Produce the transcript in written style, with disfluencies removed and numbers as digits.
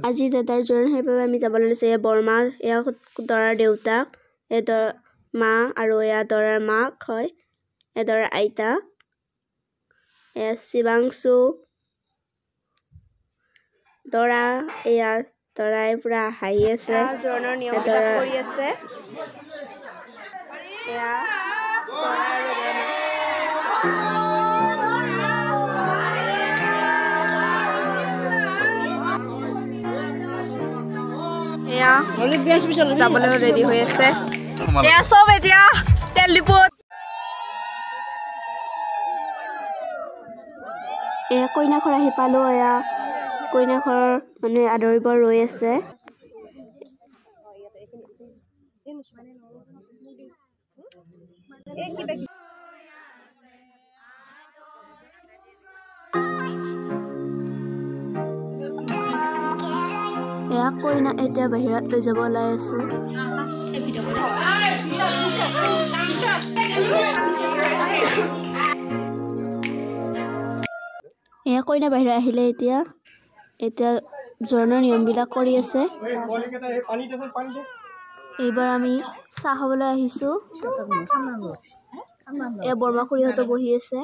আজি দাদাৰ জোৰোণ সেইবাবে আমি যাবলৈ লৈছোঁ। এয়া বৰমা, এয়া দৰাৰ দেউতাক, এয়া মা আৰু এয়া দৰাৰ মাক হয়, এয়া দৰাৰ আইতা, এয়া শিৱাংশু দৰা, এয়া দৰাই পুৰা হাঁহি আছে, জোৰোণৰ নিয়ম কৰি আছে। এয়া দৰা আৰু দৰাৰ মাক। এয়া যাবলৈ ৰেডি হৈ আছে। এয়া চব এতিয়া তেল ডিপুত। এয়া কইনাঘৰ আহি পালো। এয়া কইনাঘৰৰ মানে আদৰিব ৰৈ আছে। এয়া কইনা এতিয়া বাহিৰত লৈ যাব ওলাই আছো। এয়া কইনা বাহিৰত আহিলে এতিয়া জোৰোণৰ নিয়মবিলাক কৰি আছে। এইবাৰ আমি চাহ খাবলৈ আহিছো। এয়া বৰমা খুৰীহঁতো বহি আছে।